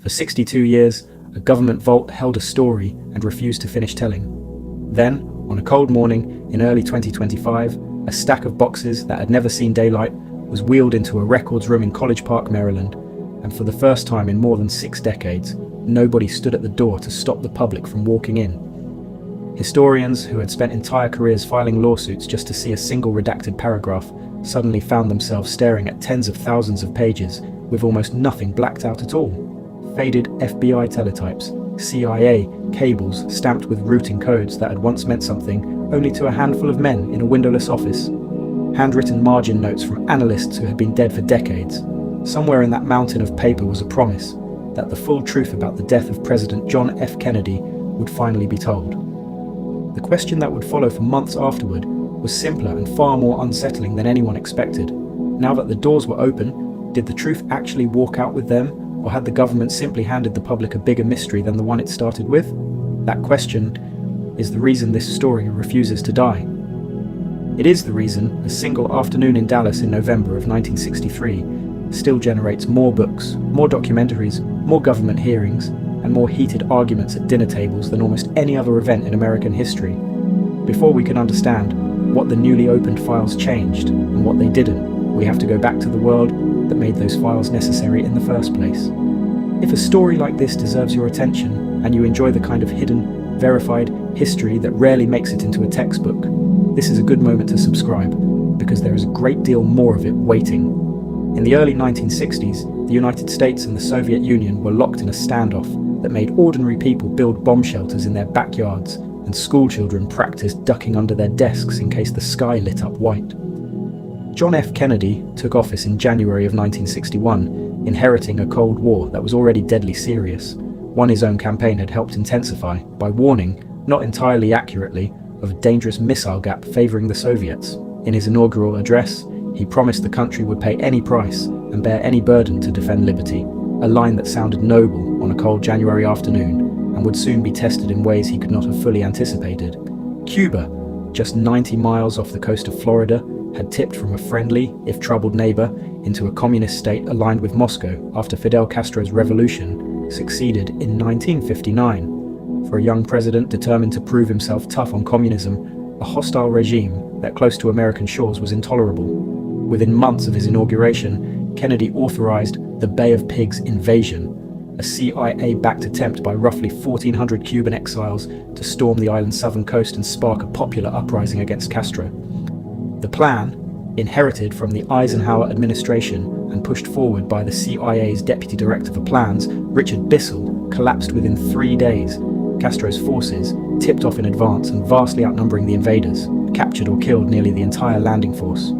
For 62 years, a government vault held a story and refused to finish telling. Then, on a cold morning in early 2025, a stack of boxes that had never seen daylight was wheeled into a records room in College Park, Maryland, and for the first time in more than 6 decades, nobody stood at the door to stop the public from walking in. Historians who had spent entire careers filing lawsuits just to see a single redacted paragraph suddenly found themselves staring at tens of thousands of pages with almost nothing blacked out at all. Faded FBI teletypes, CIA cables stamped with routing codes that had once meant something only to a handful of men in a windowless office. Handwritten margin notes from analysts who had been dead for decades. Somewhere in that mountain of paper was a promise that the full truth about the death of President John F. Kennedy would finally be told. The question that would follow for months afterward was simpler and far more unsettling than anyone expected. Now that the doors were open, did the truth actually walk out with them, or had the government simply handed the public a bigger mystery than the one it started with? That question is the reason this story refuses to die. It is the reason a single afternoon in Dallas in November of 1963 still generates more books, more documentaries, more government hearings, and more heated arguments at dinner tables than almost any other event in American history. Before we can understand what the newly opened files changed and what they didn't, we have to go back to the world that made those files necessary in the first place. If a story like this deserves your attention, and you enjoy the kind of hidden, verified history that rarely makes it into a textbook, this is a good moment to subscribe, because there is a great deal more of it waiting. In the early 1960s, the United States and the Soviet Union were locked in a standoff that made ordinary people build bomb shelters in their backyards, and schoolchildren practiced ducking under their desks in case the sky lit up white. John F. Kennedy took office in January of 1961, inheriting a Cold War that was already deadly serious, one his own campaign had helped intensify by warning, not entirely accurately, of a dangerous missile gap favoring the Soviets. In his inaugural address, he promised the country would pay any price and bear any burden to defend liberty, a line that sounded noble on a cold January afternoon and would soon be tested in ways he could not have fully anticipated. Cuba, just 90 miles off the coast of Florida, had tipped from a friendly, if troubled neighbor, into a communist state aligned with Moscow after Fidel Castro's revolution succeeded in 1959. For a young president determined to prove himself tough on communism, a hostile regime that close to American shores was intolerable. Within months of his inauguration, Kennedy authorized the Bay of Pigs invasion, a CIA-backed attempt by roughly 1,400 Cuban exiles to storm the island's southern coast and spark a popular uprising against Castro. The plan, inherited from the Eisenhower administration and pushed forward by the CIA's Deputy Director for Plans, Richard Bissell, collapsed within 3 days. Castro's forces, tipped off in advance and vastly outnumbering the invaders, captured or killed nearly the entire landing force.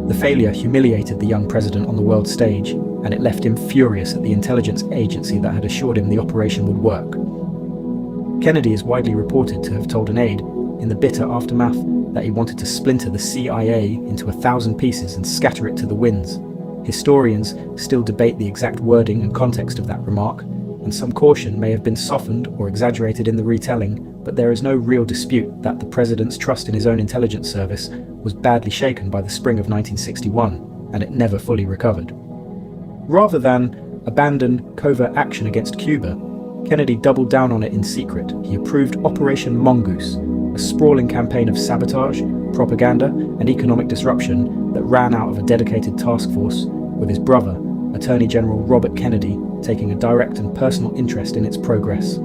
The failure humiliated the young president on the world stage, and it left him furious at the intelligence agency that had assured him the operation would work. Kennedy is widely reported to have told an aide, in the bitter aftermath, that he wanted to splinter the CIA into 1,000 pieces and scatter it to the winds. Historians still debate the exact wording and context of that remark, and some caution may have been softened or exaggerated in the retelling, but there is no real dispute that the president's trust in his own intelligence service was badly shaken by the spring of 1961, and it never fully recovered. Rather than abandon covert action against Cuba, Kennedy doubled down on it in secret. He approved Operation Mongoose, a sprawling campaign of sabotage, propaganda, and economic disruption that ran out of a dedicated task force, with his brother, Attorney General Robert Kennedy, taking a direct and personal interest in its progress.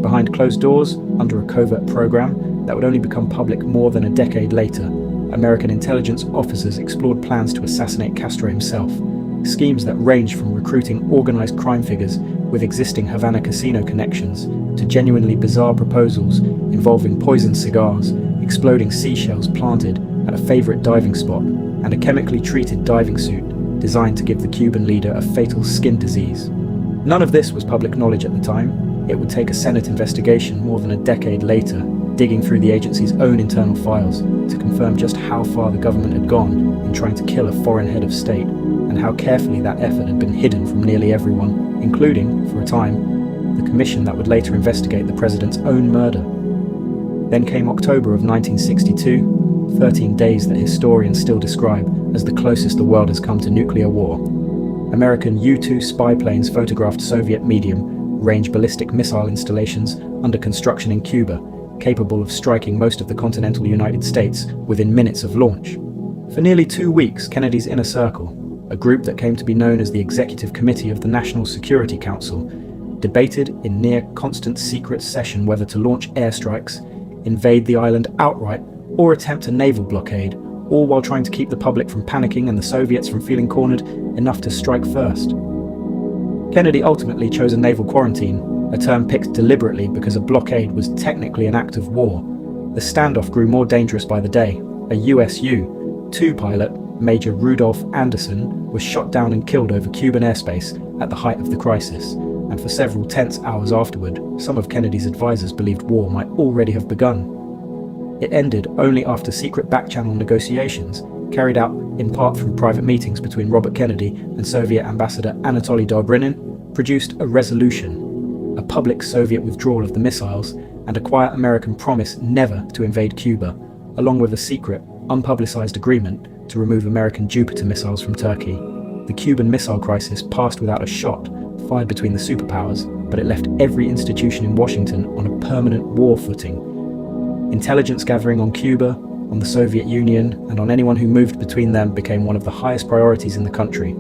Behind closed doors, under a covert program that would only become public more than a decade later, American intelligence officers explored plans to assassinate Castro himself, schemes that ranged from recruiting organized crime figures with existing Havana casino connections to genuinely bizarre proposals involving poisoned cigars, exploding seashells planted at a favorite diving spot, and a chemically treated diving suit designed to give the Cuban leader a fatal skin disease. None of this was public knowledge at the time. It would take a Senate investigation more than a decade later, digging through the agency's own internal files to confirm just how far the government had gone in trying to kill a foreign head of state, and how carefully that effort had been hidden from nearly everyone, including, for a time, the commission that would later investigate the president's own murder. Then came October of 1962, 13 days that historians still describe as the closest the world has come to nuclear war. American U-2 spy planes photographed Soviet medium-range ballistic missile installations under construction in Cuba, capable of striking most of the continental United States within minutes of launch. For nearly 2 weeks, Kennedy's inner circle, a group that came to be known as the Executive Committee of the National Security Council, debated in near-constant secret session whether to launch airstrikes, invade the island outright, or attempt a naval blockade, all while trying to keep the public from panicking and the Soviets from feeling cornered enough to strike first. Kennedy ultimately chose a naval quarantine, a term picked deliberately because a blockade was technically an act of war. The standoff grew more dangerous by the day. A US U-2 pilot, Major Rudolph Anderson, was shot down and killed over Cuban airspace at the height of the crisis, and for several tense hours afterward, some of Kennedy's advisors believed war might already have begun. It ended only after secret back-channel negotiations, carried out in part through private meetings between Robert Kennedy and Soviet Ambassador Anatoly Dobrynin, produced a resolution, a public Soviet withdrawal of the missiles, and a quiet American promise never to invade Cuba, along with a secret, unpublicized agreement to remove American Jupiter missiles from Turkey. The Cuban Missile Crisis passed without a shot fired between the superpowers, but it left every institution in Washington on a permanent war footing. Intelligence gathering on Cuba, on the Soviet Union, and on anyone who moved between them became one of the highest priorities in the country.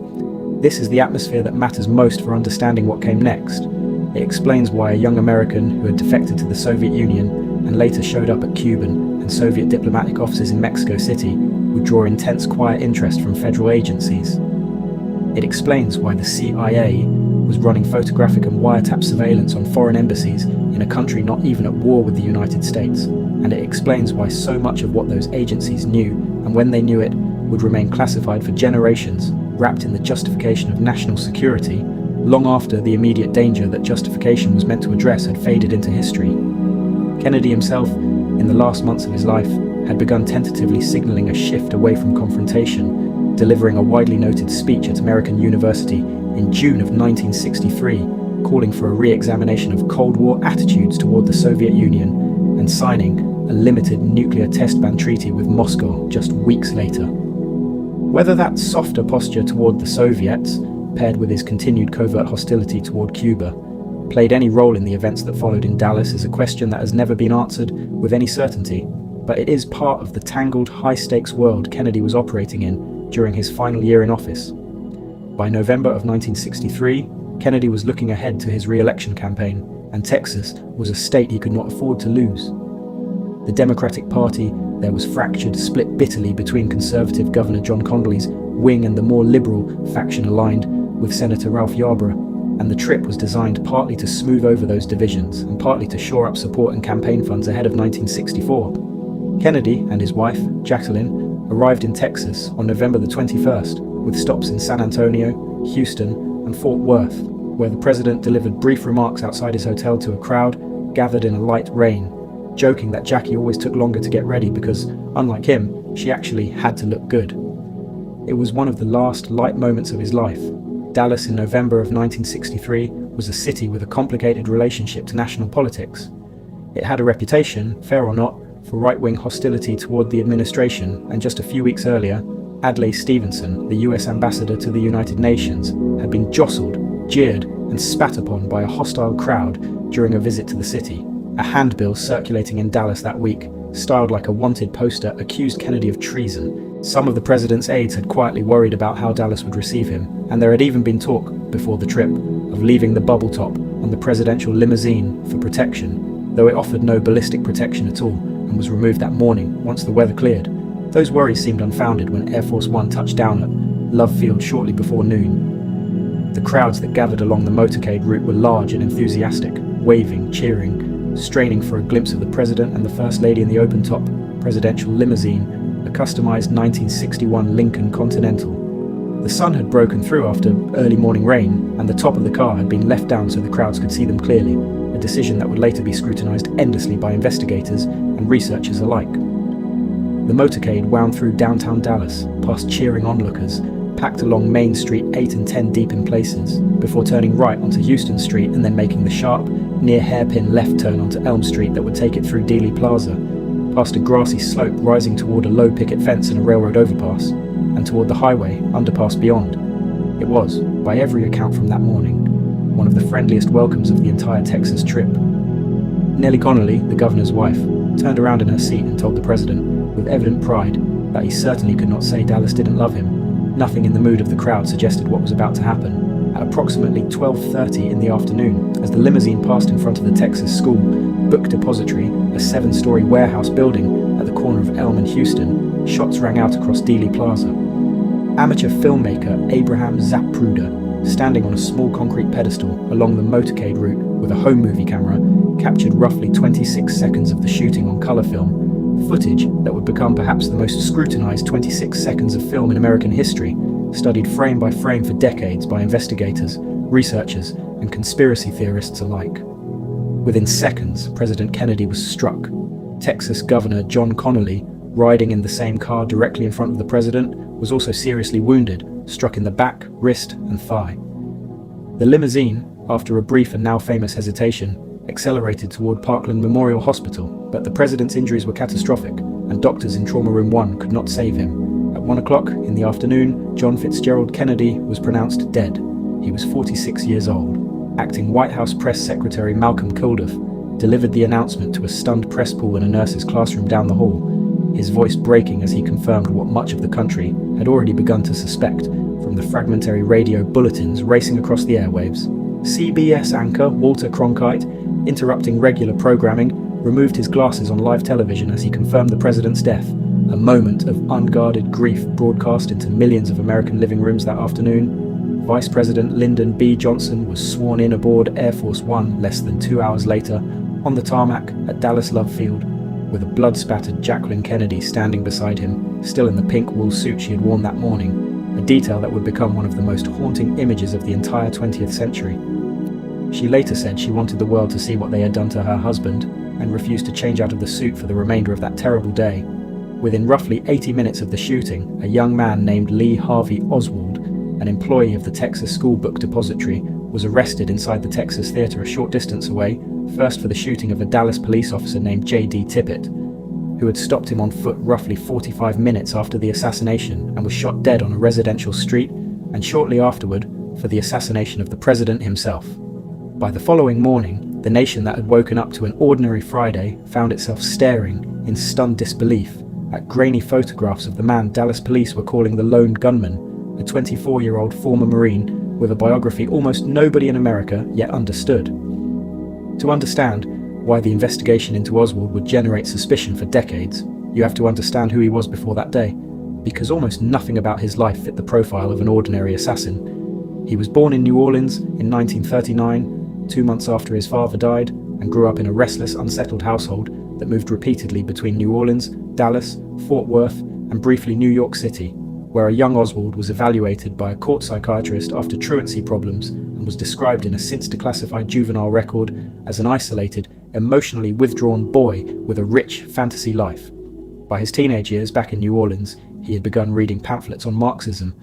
This is the atmosphere that matters most for understanding what came next. It explains why a young American who had defected to the Soviet Union and later showed up at Cuban and Soviet diplomatic offices in Mexico City would draw intense quiet interest from federal agencies. It explains why the CIA was running photographic and wiretap surveillance on foreign embassies in a country not even at war with the United States, and it explains why so much of what those agencies knew, and when they knew it, would remain classified for generations, wrapped in the justification of national security, long after the immediate danger that justification was meant to address had faded into history. Kennedy himself, in the last months of his life, had begun tentatively signaling a shift away from confrontation, delivering a widely noted speech at American University in June of 1963, calling for a re-examination of Cold War attitudes toward the Soviet Union, and signing a limited nuclear test ban treaty with Moscow just weeks later. Whether that softer posture toward the Soviets, paired with his continued covert hostility toward Cuba, played any role in the events that followed in Dallas is a question that has never been answered with any certainty, but it is part of the tangled, high-stakes world Kennedy was operating in during his final year in office. By November of 1963, Kennedy was looking ahead to his re-election campaign, and Texas was a state he could not afford to lose. The Democratic Party there was fractured, split bitterly between conservative Governor John Connally's wing and the more liberal faction aligned with Senator Ralph Yarborough, and the trip was designed partly to smooth over those divisions and partly to shore up support and campaign funds ahead of 1964. Kennedy and his wife, Jacqueline, arrived in Texas on November the 21st, with stops in San Antonio, Houston, and Fort Worth, where the president delivered brief remarks outside his hotel to a crowd gathered in a light rain, joking that Jackie always took longer to get ready because, unlike him, she actually had to look good. It was one of the last light moments of his life. Dallas in November of 1963 was a city with a complicated relationship to national politics. It had a reputation, fair or not, for right-wing hostility toward the administration, and just a few weeks earlier, Adlai Stevenson, the US ambassador to the United Nations, had been jostled, jeered, and spat upon by a hostile crowd during a visit to the city. A handbill circulating in Dallas that week, styled like a wanted poster, accused Kennedy of treason. Some of the president's aides had quietly worried about how Dallas would receive him, and there had even been talk, before the trip, of leaving the bubble top on the presidential limousine for protection, though it offered no ballistic protection at all and was removed that morning once the weather cleared. Those worries seemed unfounded when Air Force One touched down at Love Field shortly before noon. The crowds that gathered along the motorcade route were large and enthusiastic, waving, cheering, straining for a glimpse of the president and the first lady in the open-top presidential limousine, a customized 1961 Lincoln Continental. The sun had broken through after early morning rain, and the top of the car had been left down so the crowds could see them clearly, a decision that would later be scrutinized endlessly by investigators and researchers alike. The motorcade wound through downtown Dallas, past cheering onlookers, packed along Main Street 8 and 10 deep in places, before turning right onto Houston Street and then making the sharp, near hairpin left turn onto Elm Street that would take it through Dealey Plaza, past a grassy slope rising toward a low picket fence and a railroad overpass, and toward the highway underpass beyond. It was, by every account from that morning, one of the friendliest welcomes of the entire Texas trip. Nellie Connolly, the governor's wife, turned around in her seat and told the president, with evident pride, that he certainly could not say Dallas didn't love him. Nothing in the mood of the crowd suggested what was about to happen. At approximately 12:30 in the afternoon, as the limousine passed in front of the Texas School Book Depository, a 7-story warehouse building at the corner of Elm and Houston, shots rang out across Dealey Plaza. Amateur filmmaker Abraham Zapruder, standing on a small concrete pedestal along the motorcade route with a home movie camera, captured roughly 26 seconds of the shooting on color film, footage that would become perhaps the most scrutinized 26 seconds of film in American history, studied frame by frame for decades by investigators, researchers, and conspiracy theorists alike. Within seconds, President Kennedy was struck. Texas Governor John Connolly, riding in the same car directly in front of the president, was also seriously wounded, struck in the back, wrist, and thigh. The limousine, after a brief and now famous hesitation, accelerated toward Parkland Memorial Hospital, but the president's injuries were catastrophic, and doctors in Trauma Room 1 could not save him. At 1 o'clock in the afternoon, John Fitzgerald Kennedy was pronounced dead. He was 46 years old. Acting White House Press Secretary Malcolm Kilduff delivered the announcement to a stunned press pool in a nurse's classroom down the hall, his voice breaking as he confirmed what much of the country had already begun to suspect from the fragmentary radio bulletins racing across the airwaves. CBS anchor Walter Cronkite, interrupting regular programming, removed his glasses on live television as he confirmed the president's death, a moment of unguarded grief broadcast into millions of American living rooms that afternoon. Vice President Lyndon B. Johnson was sworn in aboard Air Force One less than 2 hours later, on the tarmac at Dallas Love Field, with a blood-spattered Jacqueline Kennedy standing beside him, still in the pink wool suit she had worn that morning, a detail that would become one of the most haunting images of the entire 20th century. She later said she wanted the world to see what they had done to her husband, and refused to change out of the suit for the remainder of that terrible day. Within roughly 80 minutes of the shooting, a young man named Lee Harvey Oswald, an employee of the Texas School Book Depository, was arrested inside the Texas Theater a short distance away, first for the shooting of a Dallas police officer named J.D. Tippit, who had stopped him on foot roughly 45 minutes after the assassination and was shot dead on a residential street, and shortly afterward for the assassination of the president himself. By the following morning, the nation that had woken up to an ordinary Friday found itself staring in stunned disbelief at grainy photographs of the man Dallas police were calling the lone gunman, a 24-year-old former Marine with a biography almost nobody in America yet understood. To understand why the investigation into Oswald would generate suspicion for decades, you have to understand who he was before that day, because almost nothing about his life fit the profile of an ordinary assassin. He was born in New Orleans in 1939, 2 months after his father died, and grew up in a restless, unsettled household that moved repeatedly between New Orleans, Dallas, Fort Worth, and briefly New York City, where a young Oswald was evaluated by a court psychiatrist after truancy problems and was described in a since-declassified juvenile record as an isolated, emotionally withdrawn boy with a rich fantasy life. By his teenage years back in New Orleans, he had begun reading pamphlets on Marxism,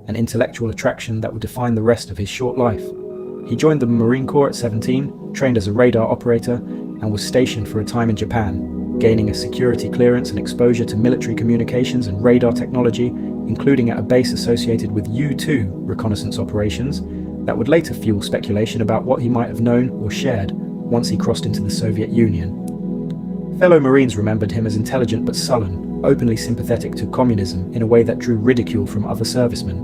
an intellectual attraction that would define the rest of his short life. He joined the Marine Corps at 17, trained as a radar operator, and was stationed for a time in Japan, gaining a security clearance and exposure to military communications and radar technology, including at a base associated with U-2 reconnaissance operations, that would later fuel speculation about what he might have known or shared once he crossed into the Soviet Union. Fellow Marines remembered him as intelligent but sullen, openly sympathetic to communism in a way that drew ridicule from other servicemen,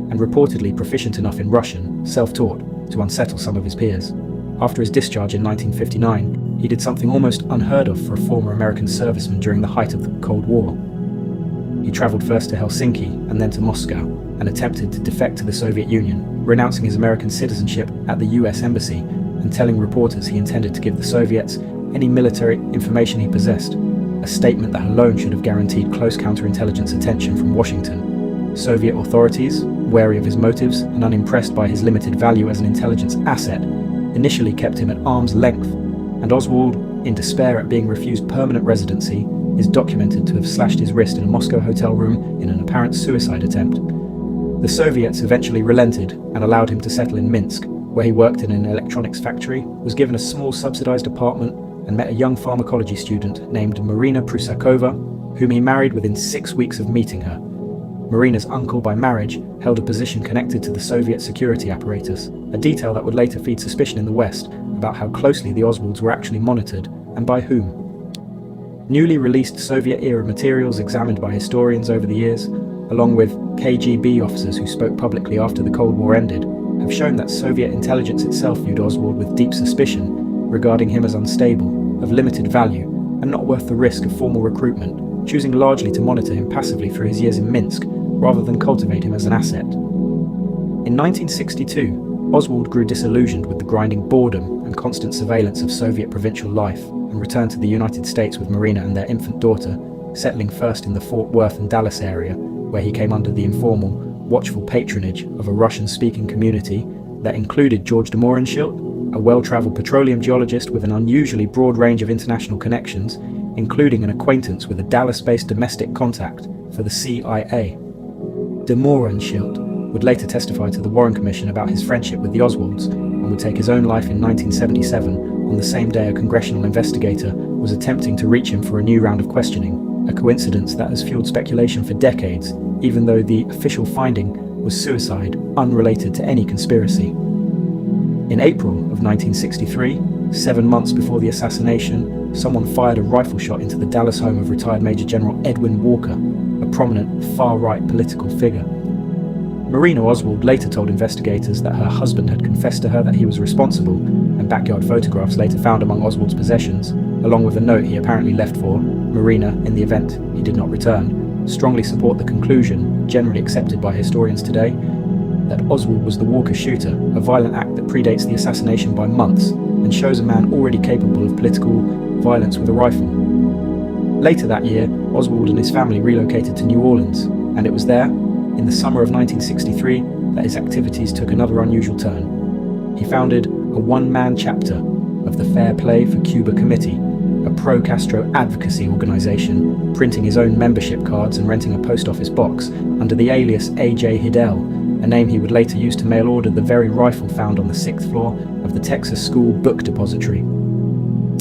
and reportedly proficient enough in Russian, self-taught, to unsettle some of his peers. After his discharge in 1959, he did something almost unheard of for a former American serviceman during the height of the Cold War. He travelled first to Helsinki and then to Moscow, and attempted to defect to the Soviet Union, renouncing his American citizenship at the US Embassy and telling reporters he intended to give the Soviets any military information he possessed, a statement that alone should have guaranteed close counterintelligence attention from Washington. Soviet authorities, wary of his motives and unimpressed by his limited value as an intelligence asset, initially kept him at arm's length, and Oswald, in despair at being refused permanent residency, is documented to have slashed his wrist in a Moscow hotel room in an apparent suicide attempt. The Soviets eventually relented and allowed him to settle in Minsk, where he worked in an electronics factory, was given a small subsidized apartment, and met a young pharmacology student named Marina Prusakova, whom he married within 6 weeks of meeting her. Marina's uncle by marriage held a position connected to the Soviet security apparatus, a detail that would later feed suspicion in the West about how closely the Oswalds were actually monitored, and by whom. Newly released Soviet-era materials examined by historians over the years, along with KGB officers who spoke publicly after the Cold War ended, have shown that Soviet intelligence itself viewed Oswald with deep suspicion, regarding him as unstable, of limited value, and not worth the risk of formal recruitment, choosing largely to monitor him passively through his years in Minsk, rather than cultivate him as an asset. In 1962, Oswald grew disillusioned with the grinding boredom and constant surveillance of Soviet provincial life, and returned to the United States with Marina and their infant daughter, settling first in the Fort Worth and Dallas area, where he came under the informal, watchful patronage of a Russian-speaking community that included George de Mohrenschildt, a well-travelled petroleum geologist with an unusually broad range of international connections, including an acquaintance with a Dallas-based domestic contact for the CIA. De Mohrenschildt would later testify to the Warren Commission about his friendship with the Oswalds, and would take his own life in 1977 on the same day a congressional investigator was attempting to reach him for a new round of questioning, a coincidence that has fueled speculation for decades, even though the official finding was suicide unrelated to any conspiracy. In April of 1963, 7 months before the assassination, someone fired a rifle shot into the Dallas home of retired Major General Edwin Walker, a prominent far-right political figure. Marina Oswald later told investigators that her husband had confessed to her that he was responsible, and backyard photographs later found among Oswald's possessions, along with a note he apparently left for Marina in the event he did not return, strongly support the conclusion, generally accepted by historians today, that Oswald was the Walker shooter, a violent act that predates the assassination by months, and shows a man already capable of political violence with a rifle. Later that year, Oswald and his family relocated to New Orleans, and it was there, in the summer of 1963, that his activities took another unusual turn. He founded a one-man chapter of the Fair Play for Cuba Committee, a pro-Castro advocacy organization, printing his own membership cards and renting a post office box under the alias A.J. Hidell, a name he would later use to mail order the very rifle found on the 6th floor of the Texas School Book Depository.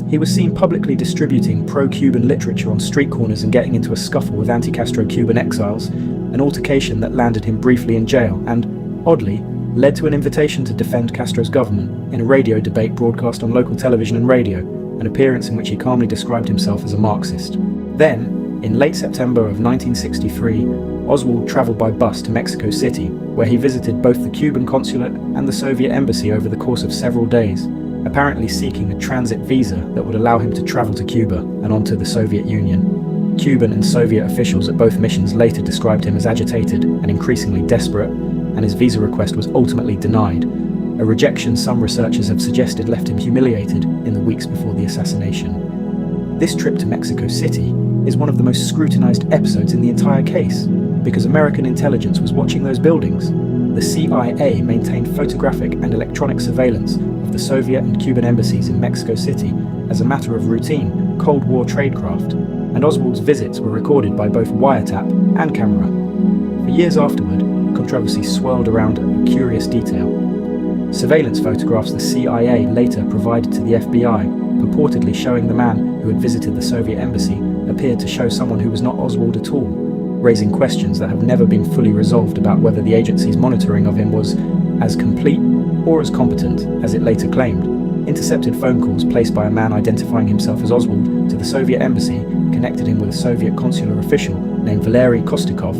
He was seen publicly distributing pro-Cuban literature on street corners and getting into a scuffle with anti-Castro Cuban exiles, an altercation that landed him briefly in jail and, oddly, led to an invitation to defend Castro's government in a radio debate broadcast on local television and radio, an appearance in which he calmly described himself as a Marxist. Then, in late September of 1963, Oswald travelled by bus to Mexico City, where he visited both the Cuban consulate and the Soviet embassy over the course of several days, apparently seeking a transit visa that would allow him to travel to Cuba and onto the Soviet Union. Cuban and Soviet officials at both missions later described him as agitated and increasingly desperate, and his visa request was ultimately denied, a rejection some researchers have suggested left him humiliated in the weeks before the assassination. This trip to Mexico City is one of the most scrutinized episodes in the entire case, because American intelligence was watching those buildings. The CIA maintained photographic and electronic surveillance of the Soviet and Cuban embassies in Mexico City as a matter of routine Cold War tradecraft, and Oswald's visits were recorded by both wiretap and camera. For years afterward, controversy swirled around a curious detail. Surveillance photographs the CIA later provided to the FBI, purportedly showing the man who had visited the Soviet embassy, appeared to show someone who was not Oswald at all, raising questions that have never been fully resolved about whether the agency's monitoring of him was as complete or as competent as it later claimed. Intercepted phone calls placed by a man identifying himself as Oswald to the Soviet embassy connected him with a Soviet consular official named Valery Kostikov,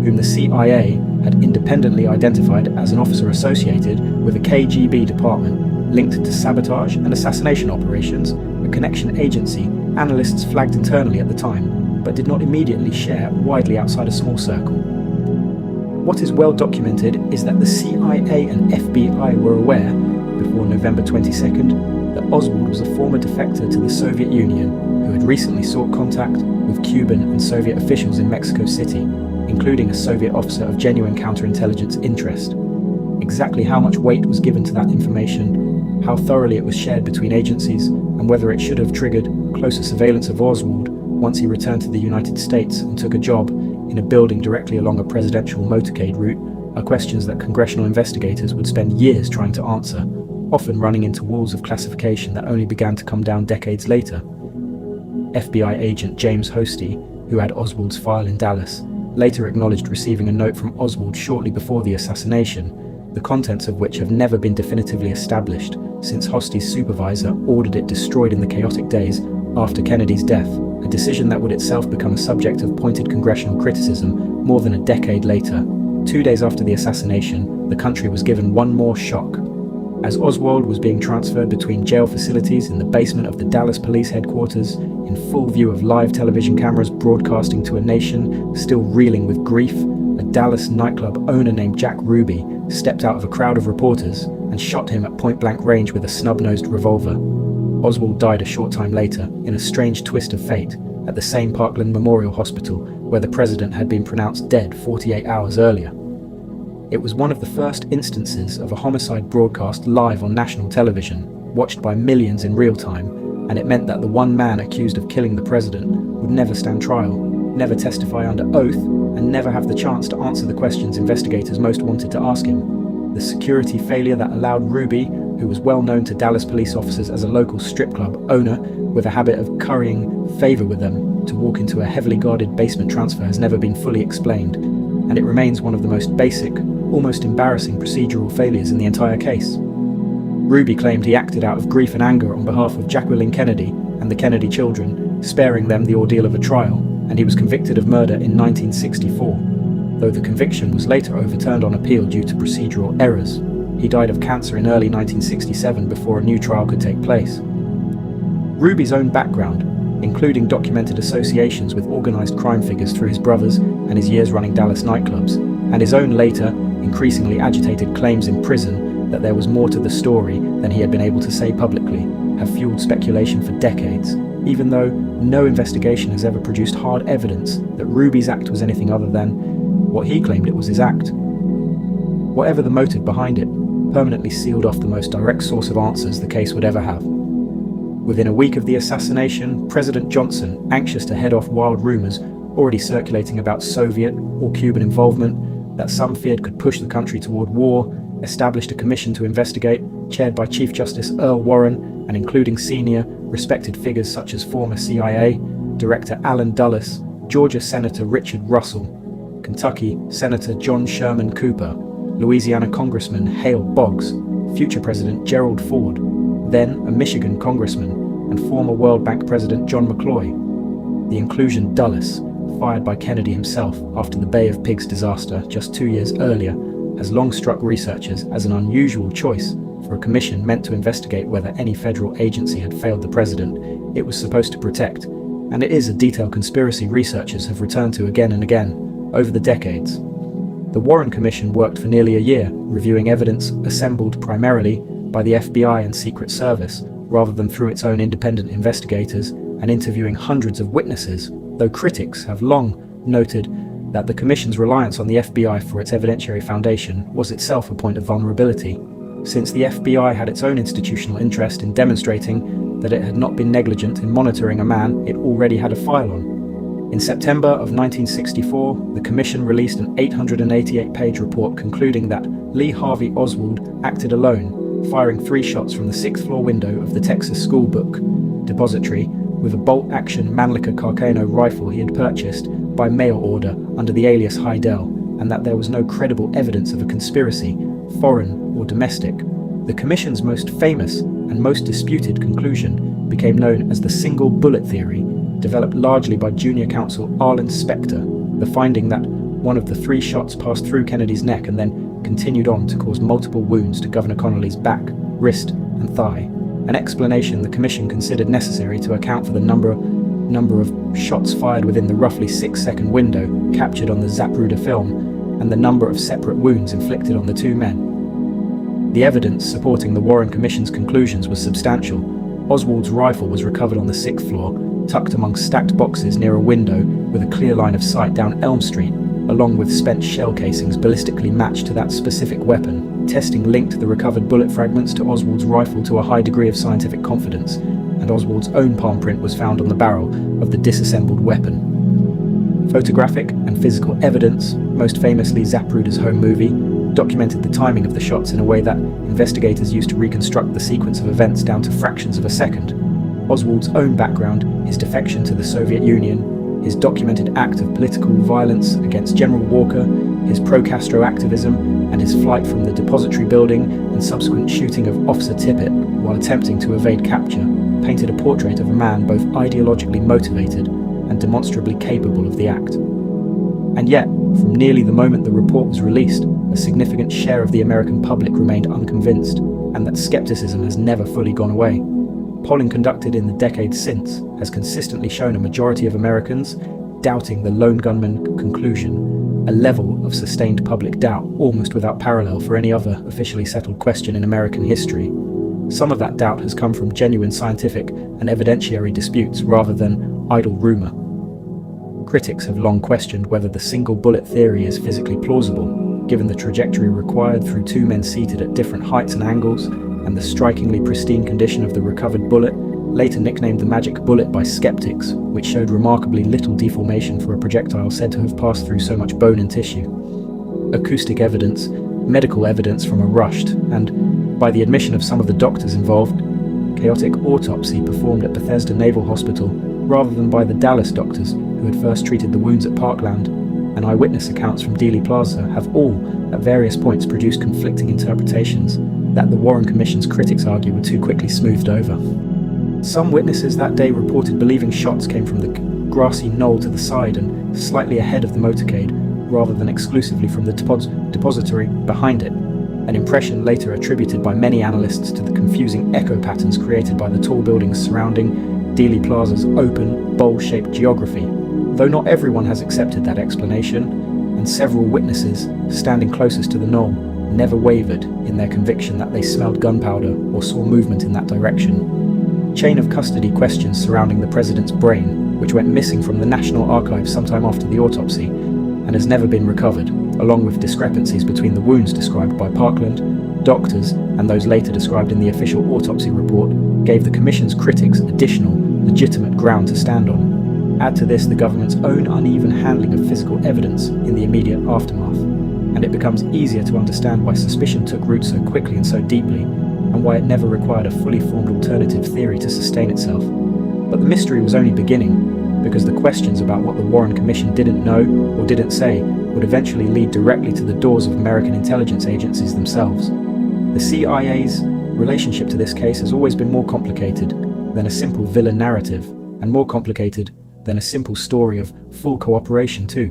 whom the CIA had independently identified as an officer associated with a KGB department linked to sabotage and assassination operations, a connection agency analysts flagged internally at the time, but did not immediately share widely outside a small circle. What is well documented is that the CIA and FBI were aware, before November 22nd, that Oswald was a former defector to the Soviet Union who had recently sought contact with Cuban and Soviet officials in Mexico City, including a Soviet officer of genuine counterintelligence interest. Exactly how much weight was given to that information, how thoroughly it was shared between agencies, and whether it should have triggered closer surveillance of Oswald once he returned to the United States and took a job in a building directly along a presidential motorcade route, are questions that congressional investigators would spend years trying to answer, often running into walls of classification that only began to come down decades later. FBI agent James Hosty, who had Oswald's file in Dallas, later acknowledged receiving a note from Oswald shortly before the assassination, the contents of which have never been definitively established since Hosty's supervisor ordered it destroyed in the chaotic days after Kennedy's death, a decision that would itself become a subject of pointed congressional criticism more than a decade later. 2 days after the assassination, the country was given one more shock. As Oswald was being transferred between jail facilities in the basement of the Dallas police headquarters, in full view of live television cameras broadcasting to a nation still reeling with grief, a Dallas nightclub owner named Jack Ruby stepped out of a crowd of reporters and shot him at point-blank range with a snub-nosed revolver. Oswald died a short time later, in a strange twist of fate, at the same Parkland Memorial Hospital where the president had been pronounced dead 48 hours earlier. It was one of the first instances of a homicide broadcast live on national television, watched by millions in real time, and it meant that the one man accused of killing the president would never stand trial, never testify under oath, and never have the chance to answer the questions investigators most wanted to ask him. The security failure that allowed Ruby, who was well known to Dallas police officers as a local strip club owner with a habit of currying favor with them, to walk into a heavily guarded basement transfer has never been fully explained, and it remains one of the most basic, almost embarrassing procedural failures in the entire case. Ruby claimed he acted out of grief and anger on behalf of Jacqueline Kennedy and the Kennedy children, sparing them the ordeal of a trial, and he was convicted of murder in 1964, though the conviction was later overturned on appeal due to procedural errors. He died of cancer in early 1967 before a new trial could take place. Ruby's own background, including documented associations with organized crime figures through his brothers and his years running Dallas nightclubs, and his own later, increasingly agitated claims in prison that there was more to the story than he had been able to say publicly, have fueled speculation for decades, even though no investigation has ever produced hard evidence that Ruby's act was anything other than what he claimed it was his act. Whatever the motive behind it, permanently sealed off the most direct source of answers the case would ever have. Within a week of the assassination, President Johnson, anxious to head off wild rumors already circulating about Soviet or Cuban involvement that some feared could push the country toward war, established a commission to investigate, chaired by Chief Justice Earl Warren and including senior, respected figures such as former CIA Director Allen Dulles, Georgia Senator Richard Russell, Kentucky Senator John Sherman Cooper, Louisiana Congressman Hale Boggs, future President Gerald Ford, then a Michigan congressman, and former World Bank President John McCloy. The inclusion Dulles, fired by Kennedy himself after the Bay of Pigs disaster just 2 years earlier, has long struck researchers as an unusual choice for a commission meant to investigate whether any federal agency had failed the president it was supposed to protect, and it is a detailed conspiracy researchers have returned to again and again over the decades. The Warren Commission worked for nearly a year, reviewing evidence assembled primarily by the FBI and Secret Service, rather than through its own independent investigators, and interviewing hundreds of witnesses, though critics have long noted that the Commission's reliance on the FBI for its evidentiary foundation was itself a point of vulnerability, since the FBI had its own institutional interest in demonstrating that it had not been negligent in monitoring a man it already had a file on. In September of 1964, the Commission released an 888-page report concluding that Lee Harvey Oswald acted alone, firing 3 shots from the 6th-floor window of the Texas School Book Depository with a bolt-action Mannlicher Carcano rifle he had purchased by mail order under the alias Heidel, and that there was no credible evidence of a conspiracy, foreign or domestic. The Commission's most famous and most disputed conclusion became known as the single bullet theory, developed largely by junior counsel Arlen Specter, the finding that one of the 3 shots passed through Kennedy's neck and then continued on to cause multiple wounds to Governor Connolly's back, wrist, and thigh, an explanation the Commission considered necessary to account for the number of shots fired within the roughly 6-second window captured on the Zapruder film and the number of separate wounds inflicted on the 2 men. The evidence supporting the Warren Commission's conclusions was substantial. Oswald's rifle was recovered on the 6th floor, tucked among stacked boxes near a window with a clear line of sight down Elm Street, along with spent shell casings ballistically matched to that specific weapon. Testing linked the recovered bullet fragments to Oswald's rifle to a high degree of scientific confidence, and Oswald's own palm print was found on the barrel of the disassembled weapon. Photographic and physical evidence, most famously Zapruder's home movie, documented the timing of the shots in a way that investigators used to reconstruct the sequence of events down to fractions of a second. Oswald's own background, his defection to the Soviet Union, his documented act of political violence against General Walker, his pro-Castro activism, and his flight from the depository building and subsequent shooting of Officer Tippit while attempting to evade capture, painted a portrait of a man both ideologically motivated and demonstrably capable of the act. And yet, from nearly the moment the report was released, a significant share of the American public remained unconvinced, and that skepticism has never fully gone away. Polling conducted in the decades since has consistently shown a majority of Americans doubting the lone gunman conclusion, a level of sustained public doubt almost without parallel for any other officially settled question in American history. Some of that doubt has come from genuine scientific and evidentiary disputes rather than idle rumour. Critics have long questioned whether the single bullet theory is physically plausible, given the trajectory required through two men seated at different heights and angles, and the strikingly pristine condition of the recovered bullet, later nicknamed the magic bullet by skeptics, which showed remarkably little deformation for a projectile said to have passed through so much bone and tissue. Acoustic evidence, medical evidence from a rushed, and, by the admission of some of the doctors involved, chaotic autopsy performed at Bethesda Naval Hospital rather than by the Dallas doctors who had first treated the wounds at Parkland, and eyewitness accounts from Dealey Plaza have all, at various points, produced conflicting interpretations that the Warren Commission's critics argue were too quickly smoothed over. Some witnesses that day reported believing shots came from the grassy knoll to the side and slightly ahead of the motorcade, rather than exclusively from the depository behind it, an impression later attributed by many analysts to the confusing echo patterns created by the tall buildings surrounding Dealey Plaza's open, bowl-shaped geography, though not everyone has accepted that explanation, and several witnesses, standing closest to the knoll, never wavered in their conviction that they smelled gunpowder or saw movement in that direction. Chain of custody questions surrounding the president's brain, which went missing from the National Archives sometime after the autopsy, and has never been recovered, along with discrepancies between the wounds described by Parkland, doctors, and those later described in the official autopsy report, gave the Commission's critics additional, legitimate ground to stand on. Add to this the government's own uneven handling of physical evidence in the immediate aftermath, and it becomes easier to understand why suspicion took root so quickly and so deeply, and why it never required a fully formed alternative theory to sustain itself. But the mystery was only beginning, because the questions about what the Warren Commission didn't know or didn't say would eventually lead directly to the doors of American intelligence agencies themselves. The CIA's relationship to this case has always been more complicated than a simple villain narrative, and more complicated than a simple story of full cooperation too.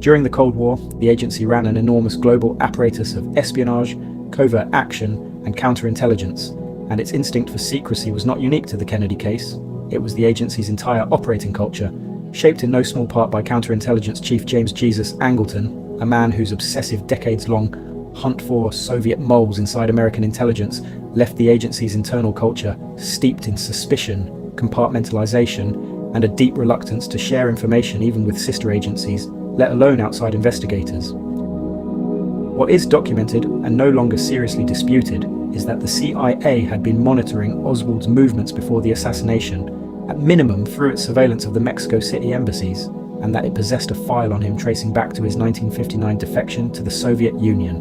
During the Cold War, the agency ran an enormous global apparatus of espionage, covert action, and counterintelligence, and its instinct for secrecy was not unique to the Kennedy case. It was the agency's entire operating culture, shaped in no small part by counterintelligence chief James Jesus Angleton, a man whose obsessive decades-long hunt for Soviet moles inside American intelligence left the agency's internal culture steeped in suspicion, compartmentalization, and a deep reluctance to share information even with sister agencies, let alone outside investigators. What is documented and no longer seriously disputed is that the CIA had been monitoring Oswald's movements before the assassination, at minimum through its surveillance of the Mexico City embassies, and that it possessed a file on him tracing back to his 1959 defection to the Soviet Union.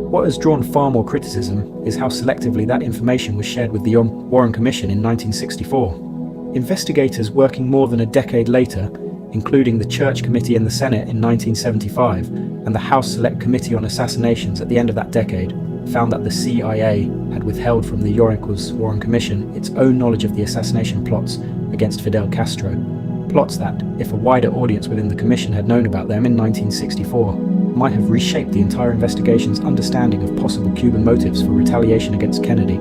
What has drawn far more criticism is how selectively that information was shared with the Warren Commission in 1964. Investigators working more than a decade later, including the Church Committee in the Senate in 1975 and the House Select Committee on Assassinations at the end of that decade, found that the CIA had withheld from the Warren Commission its own knowledge of the assassination plots against Fidel Castro. Plots that, if a wider audience within the Commission had known about them in 1964, might have reshaped the entire investigation's understanding of possible Cuban motives for retaliation against Kennedy.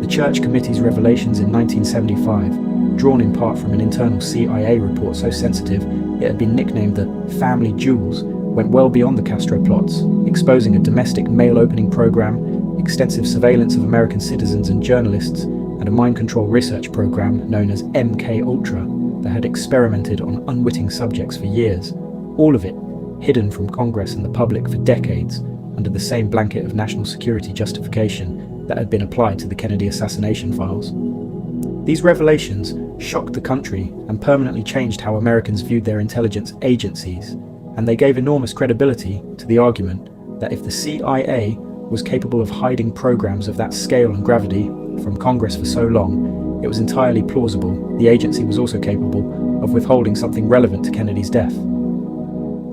The Church Committee's revelations in 1975, drawn in part from an internal CIA report so sensitive it had been nicknamed the Family Jewels, went well beyond the Castro plots, exposing a domestic mail-opening program, extensive surveillance of American citizens and journalists, and a mind control research program known as MK Ultra that had experimented on unwitting subjects for years, all of it hidden from Congress and the public for decades under the same blanket of national security justification that had been applied to the Kennedy assassination files. These revelations shocked the country and permanently changed how Americans viewed their intelligence agencies, and they gave enormous credibility to the argument that if the CIA was capable of hiding programs of that scale and gravity from Congress for so long, it was entirely plausible the agency was also capable of withholding something relevant to Kennedy's death.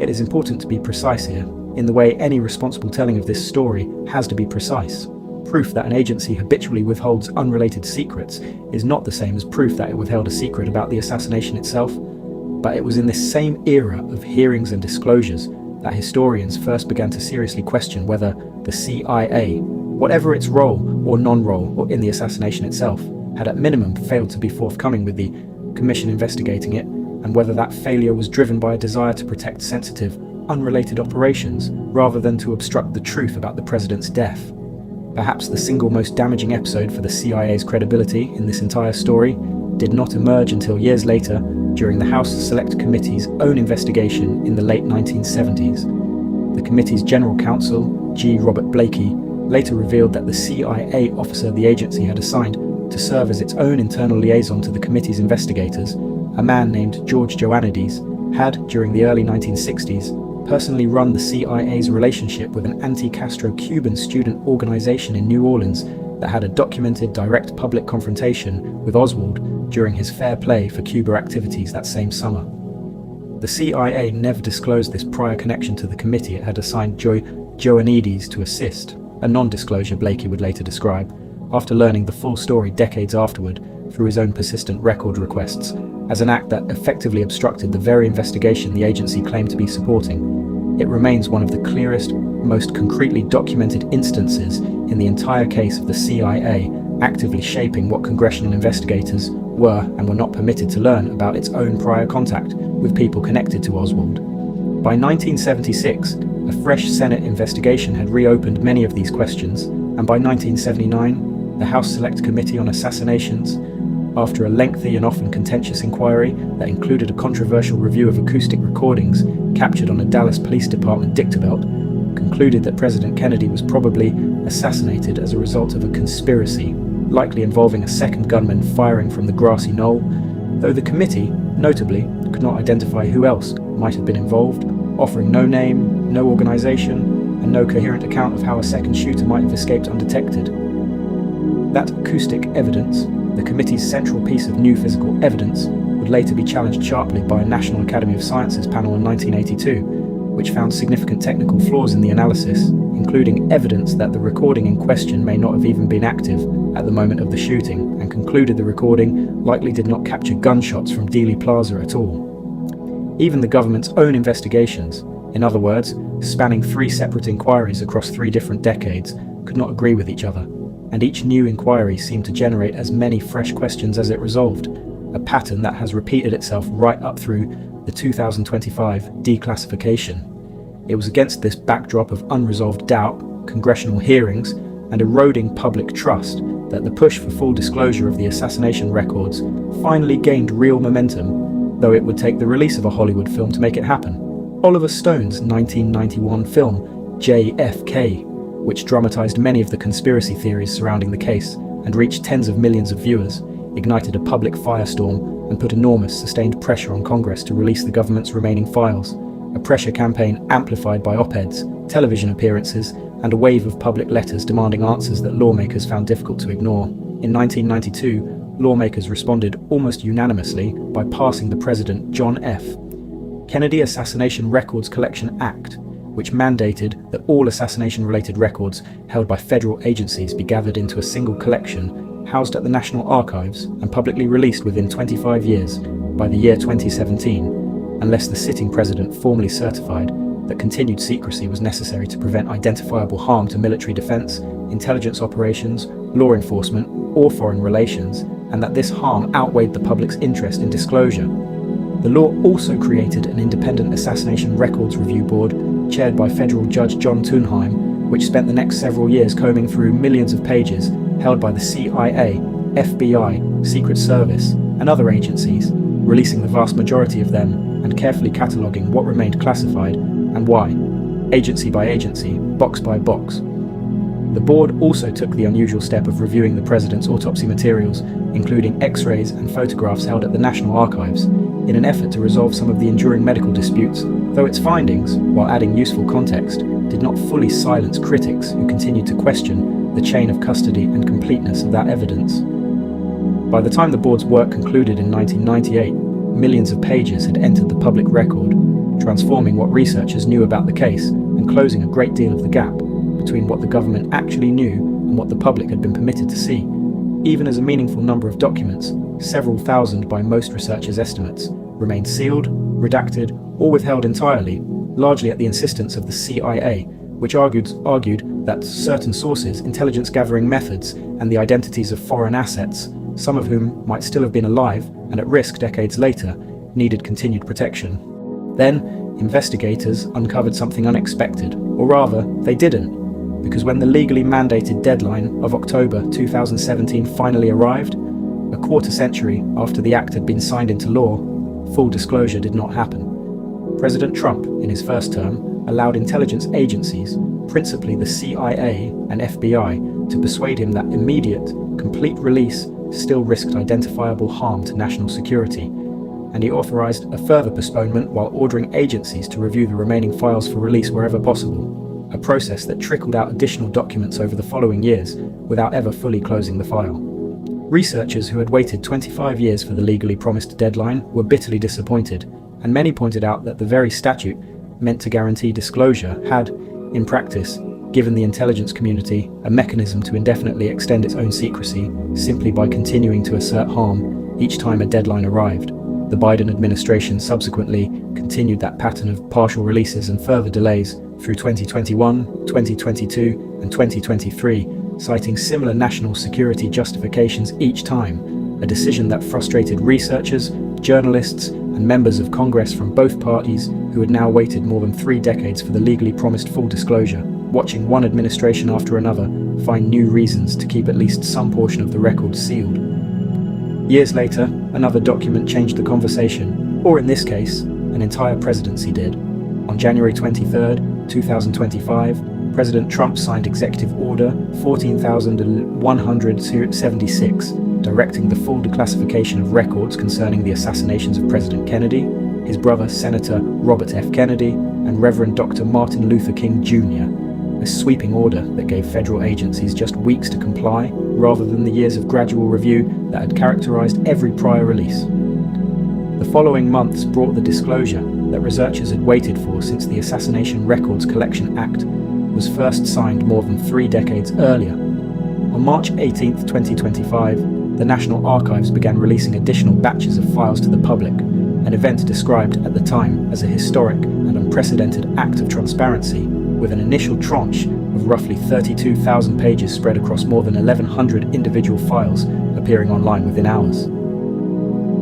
It is important to be precise here, in the way any responsible telling of this story has to be precise. Proof that an agency habitually withholds unrelated secrets is not the same as proof that it withheld a secret about the assassination itself, but it was in this same era of hearings and disclosures that historians first began to seriously question whether the CIA, whatever its role or non-role in the assassination itself, had at minimum failed to be forthcoming with the commission investigating it, and whether that failure was driven by a desire to protect sensitive, unrelated operations rather than to obstruct the truth about the president's death. Perhaps the single most damaging episode for the CIA's credibility in this entire story did not emerge until years later during the House Select Committee's own investigation in the late 1970s. The committee's general counsel, G. Robert Blakey, later revealed that the CIA officer the agency had assigned to serve as its own internal liaison to the committee's investigators, a man named George Joannides, had, during the early 1960s, personally run the CIA's relationship with an anti-Castro Cuban student organization in New Orleans that had a documented direct public confrontation with Oswald during his Fair Play for Cuba activities that same summer. The CIA never disclosed this prior connection to the committee it had assigned Joannides to assist, a non-disclosure Blakey would later describe, after learning the full story decades afterward through his own persistent record requests, as an act that effectively obstructed the very investigation the agency claimed to be supporting. It remains one of the clearest, most concretely documented instances in the entire case of the CIA actively shaping what congressional investigators were and were not permitted to learn about its own prior contact with people connected to Oswald. By 1976, a fresh Senate investigation had reopened many of these questions, and by 1979, the House Select Committee on Assassinations, after a lengthy and often contentious inquiry that included a controversial review of acoustic recordings captured on a Dallas Police Department dictabelt, concluded that President Kennedy was probably assassinated as a result of a conspiracy, likely involving a second gunman firing from the grassy knoll, though the committee, notably, could not identify who else might have been involved, offering no name, no organization, and no coherent account of how a second shooter might have escaped undetected. That acoustic evidence, the committee's central piece of new physical evidence, would later be challenged sharply by a National Academy of Sciences panel in 1982, which found significant technical flaws in the analysis, including evidence that the recording in question may not have even been active at the moment of the shooting, and concluded the recording likely did not capture gunshots from Dealey Plaza at all. Even the government's own investigations, in other words, spanning 3 separate inquiries across 3 different decades, could not agree with each other, and each new inquiry seemed to generate as many fresh questions as it resolved, a pattern that has repeated itself right up through the 2025 declassification. It was against this backdrop of unresolved doubt, congressional hearings, and eroding public trust that the push for full disclosure of the assassination records finally gained real momentum, though it would take the release of a Hollywood film to make it happen. Oliver Stone's 1991 film JFK, which dramatized many of the conspiracy theories surrounding the case and reached tens of millions of viewers, ignited a public firestorm and put enormous sustained pressure on Congress to release the government's remaining files, a pressure campaign amplified by op-eds, television appearances, and a wave of public letters demanding answers that lawmakers found difficult to ignore. In 1992, lawmakers responded almost unanimously by passing the President John F. Kennedy Assassination Records Collection Act, which mandated that all assassination-related records held by federal agencies be gathered into a single collection, housed at the National Archives, and publicly released within 25 years, by the year 2017, unless the sitting president formally certified that continued secrecy was necessary to prevent identifiable harm to military defense, intelligence operations, law enforcement, or foreign relations, and that this harm outweighed the public's interest in disclosure. The law also created an independent Assassination Records Review Board, chaired by federal Judge John Thunheim, which spent the next several years combing through millions of pages held by the CIA, FBI, Secret Service, and other agencies, releasing the vast majority of them and carefully cataloguing what remained classified and why, agency by agency, box by box. The board also took the unusual step of reviewing the president's autopsy materials, including X-rays and photographs held at the National Archives, in an effort to resolve some of the enduring medical disputes, though its findings, while adding useful context, did not fully silence critics who continued to question the chain of custody and completeness of that evidence. By the time the board's work concluded in 1998, millions of pages had entered the public record, transforming what researchers knew about the case and closing a great deal of the gap between what the government actually knew and what the public had been permitted to see. Even as a meaningful number of documents, several thousand by most researchers' estimates, remained sealed, redacted, or withheld entirely, largely at the insistence of the CIA, which argued that certain sources, intelligence gathering methods, and the identities of foreign assets, some of whom might still have been alive and at risk decades later, needed continued protection. Then, investigators uncovered something unexpected, or rather, they didn't, because when the legally mandated deadline of October 2017 finally arrived, a quarter century after the act had been signed into law, full disclosure did not happen. President Trump, in his first term, allowed intelligence agencies, principally the CIA and FBI, to persuade him that immediate, complete release still risked identifiable harm to national security, and he authorized a further postponement while ordering agencies to review the remaining files for release wherever possible, a process that trickled out additional documents over the following years without ever fully closing the file. Researchers who had waited 25 years for the legally promised deadline were bitterly disappointed, and many pointed out that the very statute meant to guarantee disclosure had, in practice, given the intelligence community a mechanism to indefinitely extend its own secrecy simply by continuing to assert harm each time a deadline arrived. The Biden administration subsequently continued that pattern of partial releases and further delays through 2021, 2022, and 2023, citing similar national security justifications each time, a decision that frustrated researchers, journalists, and members of Congress from both parties who had now waited more than 3 decades for the legally promised full disclosure, watching one administration after another find new reasons to keep at least some portion of the record sealed. Years later, another document changed the conversation, or in this case, an entire presidency did. On January 23, 2025, President Trump signed Executive Order 14,176, directing the full declassification of records concerning the assassinations of President Kennedy, his brother Senator Robert F. Kennedy, and Reverend Dr. Martin Luther King Jr., a sweeping order that gave federal agencies just weeks to comply, rather than the years of gradual review that had characterized every prior release. The following months brought the disclosure that researchers had waited for since the Assassination Records Collection Act was first signed more than 3 decades earlier. On March 18, 2025, the National Archives began releasing additional batches of files to the public, an event described at the time as a historic and unprecedented act of transparency, with an initial tranche of roughly 32,000 pages spread across more than 1,100 individual files appearing online within hours.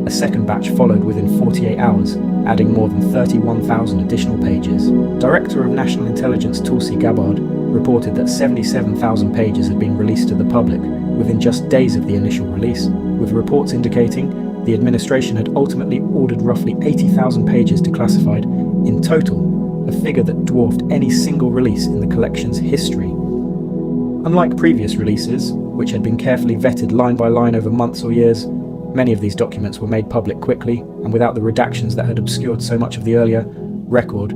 A second batch followed within 48 hours, adding more than 31,000 additional pages. Director of National Intelligence Tulsi Gabbard reported that 77,000 pages had been released to the public within just days of the initial release, with reports indicating the administration had ultimately ordered roughly 80,000 pages declassified in total, a figure that dwarfed any single release in the collection's history. Unlike previous releases, which had been carefully vetted line by line over months or years, many of these documents were made public quickly and without the redactions that had obscured so much of the earlier record,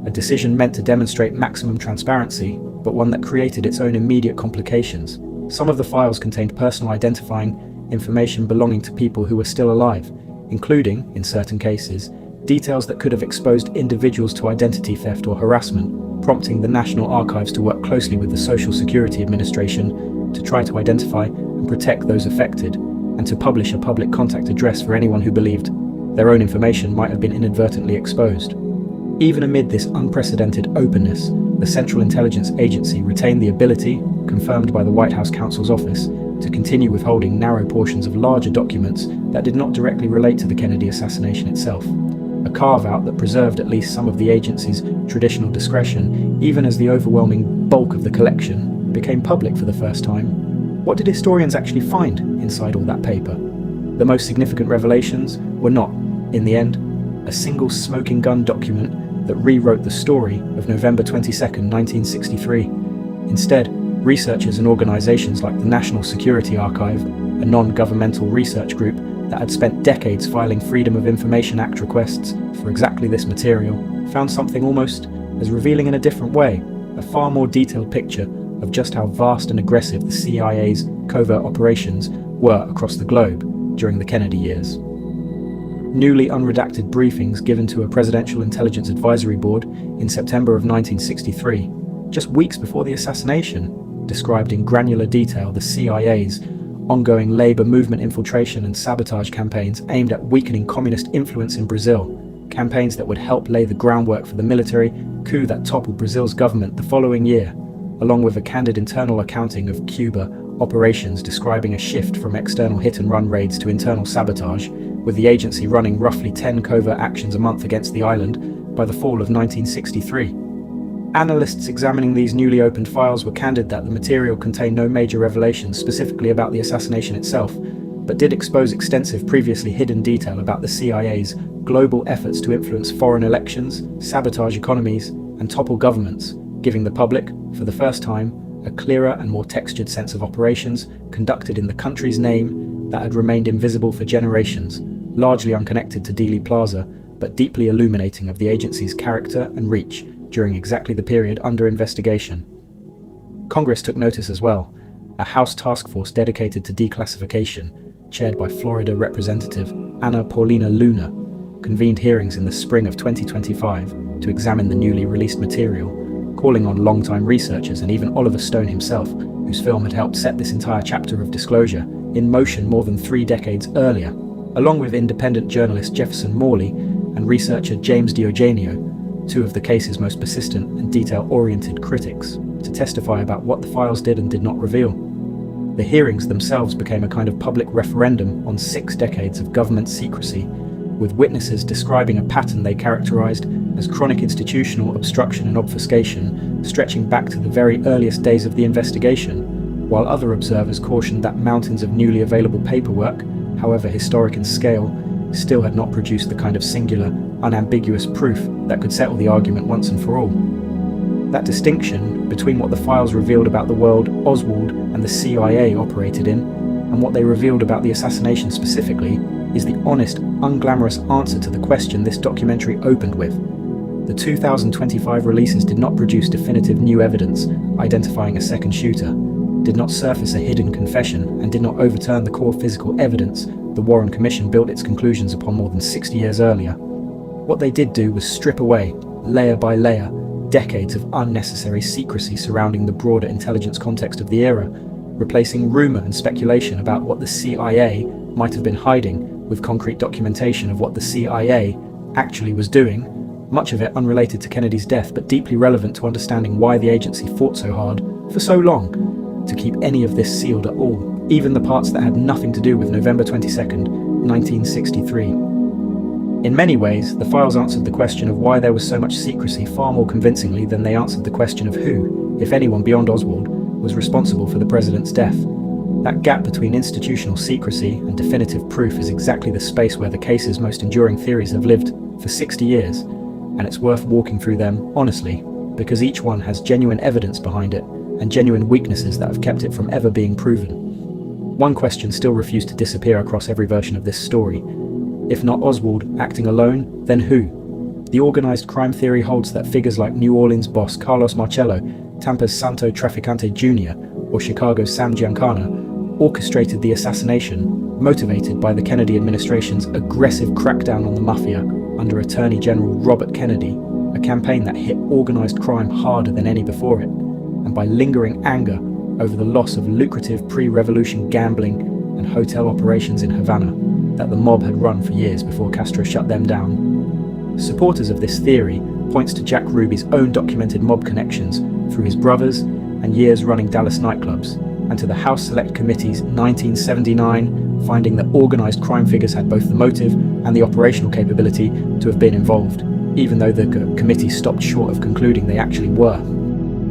a decision meant to demonstrate maximum transparency, but one that created its own immediate complications. Some of the files contained personal identifying information belonging to people who were still alive, including, in certain cases, details that could have exposed individuals to identity theft or harassment, prompting the National Archives to work closely with the Social Security Administration to try to identify and protect those affected, and to publish a public contact address for anyone who believed their own information might have been inadvertently exposed. Even amid this unprecedented openness, the Central Intelligence Agency retained the ability, confirmed by the White House counsel's office, to continue withholding narrow portions of larger documents that did not directly relate to the Kennedy assassination itself, a carve-out that preserved at least some of the agency's traditional discretion, even as the overwhelming bulk of the collection became public for the first time. What did historians actually find inside all that paper? The most significant revelations were not, in the end, a single smoking gun document that rewrote the story of November 22, 1963. Instead, researchers and organizations like the National Security Archive, a non-governmental research group that had spent decades filing Freedom of Information Act requests for exactly this material, found something almost as revealing in a different way, a far more detailed picture of just how vast and aggressive the CIA's covert operations were across the globe during the Kennedy years. newly unredacted briefings given to a Presidential Intelligence Advisory Board in September of 1963, just weeks before the assassination, described in granular detail the CIA's ongoing labor movement infiltration and sabotage campaigns aimed at weakening communist influence in Brazil, campaigns that would help lay the groundwork for the military coup that toppled Brazil's government the following year, along with a candid internal accounting of Cuba operations describing a shift from external hit-and-run raids to internal sabotage, with the agency running roughly 10 covert actions a month against the island by the fall of 1963. Analysts examining these newly opened files were candid that the material contained no major revelations specifically about the assassination itself, but did expose extensive previously hidden detail about the CIA's global efforts to influence foreign elections, sabotage economies, and topple governments, giving the public, for the first time, a clearer and more textured sense of operations conducted in the country's name that had remained invisible for generations, largely unconnected to Dealey Plaza, but deeply illuminating of the agency's character and reach during exactly the period under investigation. Congress took notice as well. A House task force dedicated to declassification, chaired by Florida Representative Ana Paulina Luna, convened hearings in the spring of 2025 to examine the newly released material, calling on longtime researchers and even Oliver Stone himself, whose film had helped set this entire chapter of disclosure in motion more than 3 decades earlier, along with independent journalist Jefferson Morley and researcher James Diogenio, 2 of the case's most persistent and detail-oriented critics, to testify about what the files did and did not reveal. The hearings themselves became a kind of public referendum on 6 decades of government secrecy, with witnesses describing a pattern they characterized as chronic institutional obstruction and obfuscation, stretching back to the very earliest days of the investigation, while other observers cautioned that mountains of newly available paperwork, however historic in scale, still had not produced the kind of singular, unambiguous proof that could settle the argument once and for all. That distinction between what the files revealed about the world Oswald and the CIA operated in, and what they revealed about the assassination specifically, is the honest, unglamorous answer to the question this documentary opened with. The 2025 releases did not produce definitive new evidence identifying a second shooter, did not surface a hidden confession, and did not overturn the core physical evidence the Warren Commission built its conclusions upon more than 60 years earlier. What they did do was strip away, layer by layer, decades of unnecessary secrecy surrounding the broader intelligence context of the era, replacing rumor and speculation about what the CIA might have been hiding with concrete documentation of what the CIA actually was doing, much of it unrelated to Kennedy's death but deeply relevant to understanding why the agency fought so hard, for so long, to keep any of this sealed at all, even the parts that had nothing to do with November 22nd, 1963. In many ways, the files answered the question of why there was so much secrecy far more convincingly than they answered the question of who, if anyone beyond Oswald, was responsible for the president's death. That gap between institutional secrecy and definitive proof is exactly the space where the case's most enduring theories have lived for 60 years, and it's worth walking through them honestly, because each one has genuine evidence behind it and genuine weaknesses that have kept it from ever being proven. One question still refused to disappear across every version of this story. If not Oswald acting alone, then who? The organized crime theory holds that figures like New Orleans boss Carlos Marcello, Tampa's Santo Traficante Jr., or Chicago's Sam Giancana orchestrated the assassination, motivated by the Kennedy administration's aggressive crackdown on the mafia under Attorney General Robert Kennedy, a campaign that hit organized crime harder than any before it, and by lingering anger over the loss of lucrative pre-revolution gambling and hotel operations in Havana that the mob had run for years before Castro shut them down. Supporters of this theory points to Jack Ruby's own documented mob connections through his brothers and years running Dallas nightclubs, and to the House Select Committee's 1979 finding that organized crime figures had both the motive and the operational capability to have been involved, even though the committee stopped short of concluding they actually were.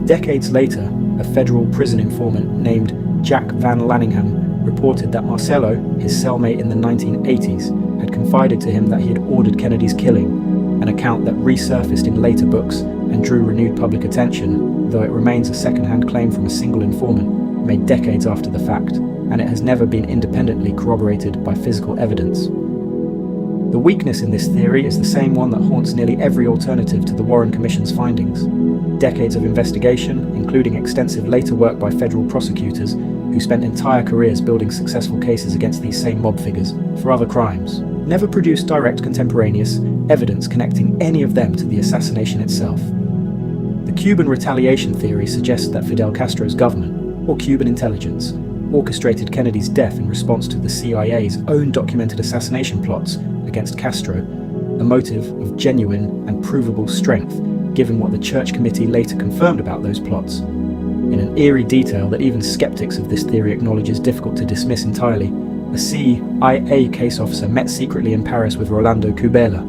Decades later, a federal prison informant named Jack Van Lanningham reported that Marcello, his cellmate in the 1980s, had confided to him that he had ordered Kennedy's killing, an account that resurfaced in later books and drew renewed public attention, though it remains a second-hand claim from a single informant made decades after the fact, and it has never been independently corroborated by physical evidence. The weakness in this theory is the same one that haunts nearly every alternative to the Warren Commission's findings. Decades of investigation, including extensive later work by federal prosecutors who spent entire careers building successful cases against these same mob figures for other crimes, never produced direct contemporaneous evidence connecting any of them to the assassination itself. The Cuban retaliation theory suggests that Fidel Castro's government, or Cuban intelligence, orchestrated Kennedy's death in response to the CIA's own documented assassination plots against Castro, a motive of genuine and provable strength, given what the Church Committee later confirmed about those plots. In an eerie detail that even skeptics of this theory acknowledge is difficult to dismiss entirely, a CIA case officer met secretly in Paris with Rolando Cubela,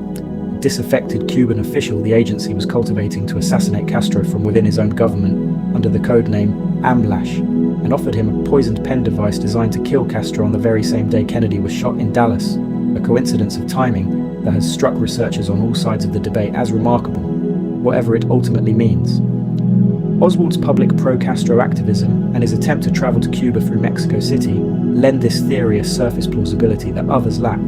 a disaffected Cuban official the agency was cultivating to assassinate Castro from within his own government under the code name AMLASH, and offered him a poisoned pen device designed to kill Castro on the very same day Kennedy was shot in Dallas, a coincidence of timing that has struck researchers on all sides of the debate as remarkable, whatever it ultimately means. Oswald's public pro-Castro activism and his attempt to travel to Cuba through Mexico City lend this theory a surface plausibility that others lack,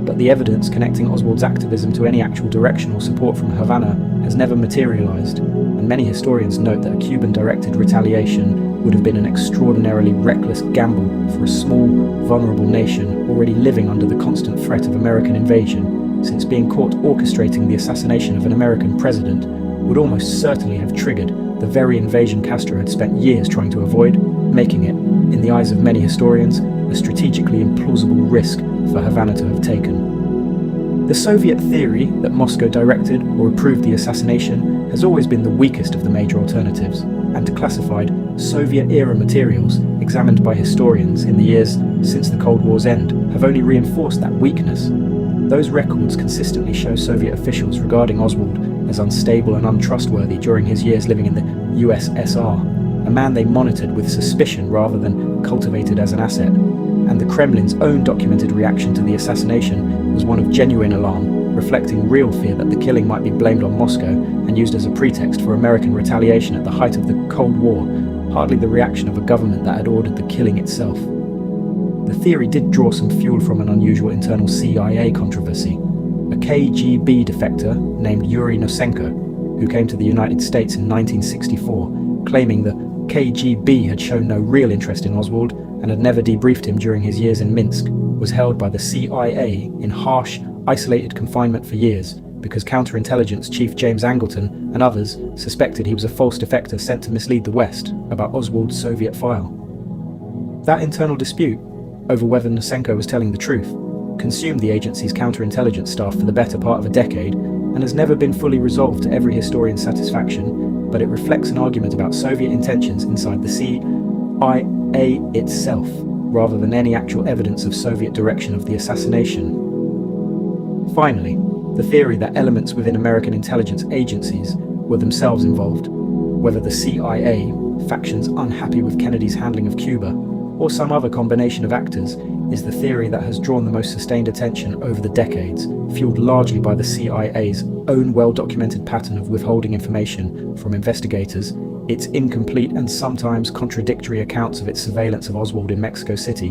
but the evidence connecting Oswald's activism to any actual direction or support from Havana has never materialized, and many historians note that a Cuban-directed retaliation would have been an extraordinarily reckless gamble for a small, vulnerable nation already living under the constant threat of American invasion, since being caught orchestrating the assassination of an American president would almost certainly have triggered the very invasion Castro had spent years trying to avoid, making it, in the eyes of many historians, a strategically implausible risk for Havana to have taken. The Soviet theory that Moscow directed or approved the assassination has always been the weakest of the major alternatives, and declassified Soviet-era materials examined by historians in the years since the Cold War's end have only reinforced that weakness. Those records consistently show Soviet officials regarding Oswald as unstable and untrustworthy during his years living in the USSR, a man they monitored with suspicion rather than cultivated as an asset, and the Kremlin's own documented reaction to the assassination was one of genuine alarm, reflecting real fear that the killing might be blamed on Moscow and used as a pretext for American retaliation at the height of the Cold War, hardly the reaction of a government that had ordered the killing itself. The theory did draw some fuel from an unusual internal CIA controversy. A KGB defector named Yuri Nosenko, who came to the United States in 1964, claiming the KGB had shown no real interest in Oswald and had never debriefed him during his years in Minsk, was held by the CIA in harsh, isolated confinement for years because counterintelligence chief James Angleton and others suspected he was a false defector sent to mislead the West about Oswald's Soviet file. That internal dispute over whether Nosenko was telling the truth consumed the agency's counterintelligence staff for the better part of a decade and has never been fully resolved to every historian's satisfaction, but it reflects an argument about Soviet intentions inside the CIA itself, rather than any actual evidence of Soviet direction of the assassination. Finally, the theory that elements within American intelligence agencies were themselves involved, whether the CIA, factions unhappy with Kennedy's handling of Cuba, or some other combination of actors, is the theory that has drawn the most sustained attention over the decades, fueled largely by the CIA's own well-documented pattern of withholding information from investigators, its incomplete and sometimes contradictory accounts of its surveillance of Oswald in Mexico City,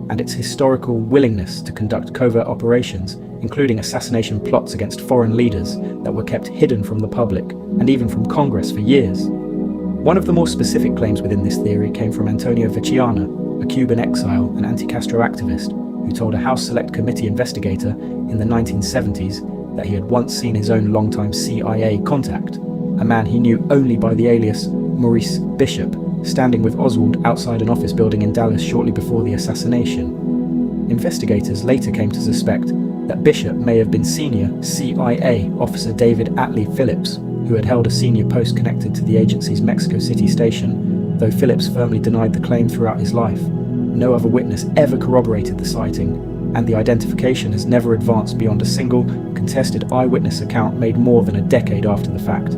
and its historical willingness to conduct covert operations, including assassination plots against foreign leaders that were kept hidden from the public and even from Congress for years. One of the more specific claims within this theory came from Antonio Vecchiana, a Cuban exile and anti-Castro activist who told a House Select Committee investigator in the 1970s that he had once seen his own longtime CIA contact, a man he knew only by the alias Maurice Bishop, standing with Oswald outside an office building in Dallas shortly before the assassination. Investigators later came to suspect that Bishop may have been senior CIA officer David Atlee Phillips, who had held a senior post connected to the agency's Mexico City station, though Phillips firmly denied the claim throughout his life. No other witness ever corroborated the sighting, and the identification has never advanced beyond a single, contested eyewitness account made more than a decade after the fact.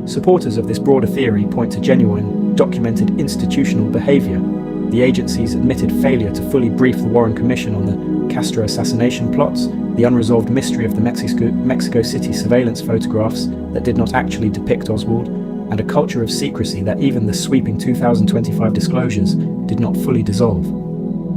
Supporters of this broader theory point to genuine, documented institutional behaviour, the agency's admitted failure to fully brief the Warren Commission on the Castro assassination plots, the unresolved mystery of the Mexico City surveillance photographs that did not actually depict Oswald, and a culture of secrecy that even the sweeping 2025 disclosures did not fully dissolve.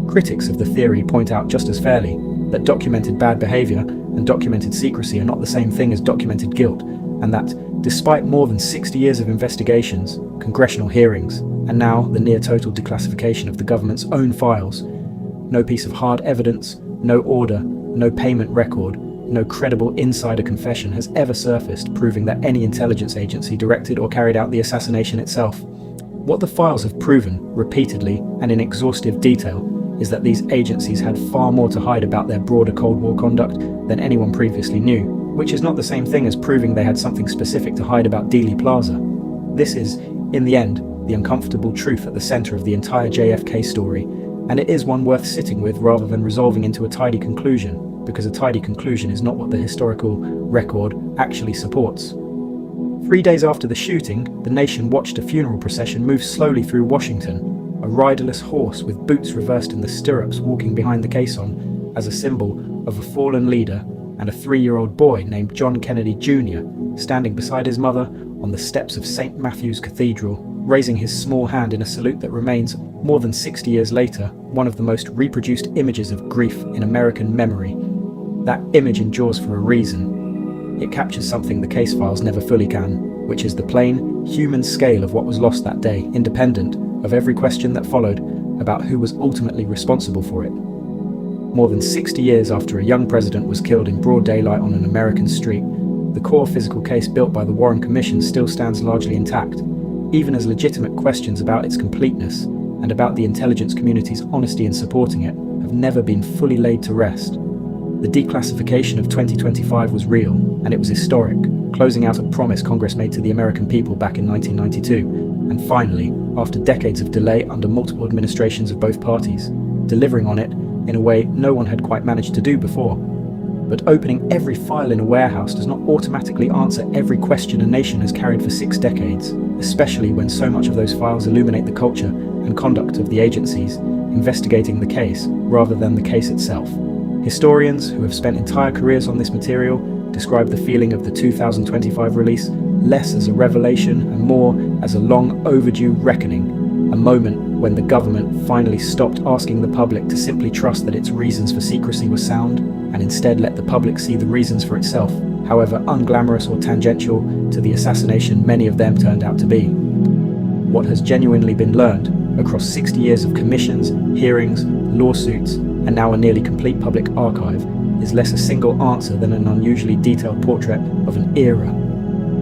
Critics of the theory point out just as fairly that documented bad behaviour and documented secrecy are not the same thing as documented guilt, and that, despite more than 60 years of investigations, congressional hearings, and now the near-total declassification of the government's own files, no piece of hard evidence, no order, no payment record, no credible insider confession has ever surfaced proving that any intelligence agency directed or carried out the assassination itself. What the files have proven, repeatedly and in exhaustive detail, is that these agencies had far more to hide about their broader Cold War conduct than anyone previously knew, which is not the same thing as proving they had something specific to hide about Dealey Plaza. This is, in the end, the uncomfortable truth at the center of the entire JFK story, and it is one worth sitting with rather than resolving into a tidy conclusion, because a tidy conclusion is not what the historical record actually supports. 3 days after the shooting, the nation watched a funeral procession move slowly through Washington, a riderless horse with boots reversed in the stirrups walking behind the caisson as a symbol of a fallen leader, and a 3-year-old boy named John Kennedy Jr. standing beside his mother on the steps of St. Matthew's Cathedral, raising his small hand in a salute that remains, more than 60 years later, one of the most reproduced images of grief in American memory. That image endures for a reason. It captures something the case files never fully can, which is the plain, human scale of what was lost that day, independent of every question that followed about who was ultimately responsible for it. More than 60 years after a young president was killed in broad daylight on an American street, the core physical case built by the Warren Commission still stands largely intact, even as legitimate questions about its completeness and about the intelligence community's honesty in supporting it have never been fully laid to rest. The declassification of 2025 was real, and it was historic, closing out a promise Congress made to the American people back in 1992, and finally, after decades of delay under multiple administrations of both parties, delivering on it in a way no one had quite managed to do before. But opening every file in a warehouse does not automatically answer every question a nation has carried for 6 decades, especially when so much of those files illuminate the culture and conduct of the agencies investigating the case rather than the case itself. Historians who have spent entire careers on this material describe the feeling of the 2025 release less as a revelation and more as a long overdue reckoning, a moment when the government finally stopped asking the public to simply trust that its reasons for secrecy were sound, and instead let the public see the reasons for itself, however unglamorous or tangential to the assassination many of them turned out to be. What has genuinely been learned across 60 years of commissions, hearings, lawsuits, and now a nearly complete public archive is less a single answer than an unusually detailed portrait of an era.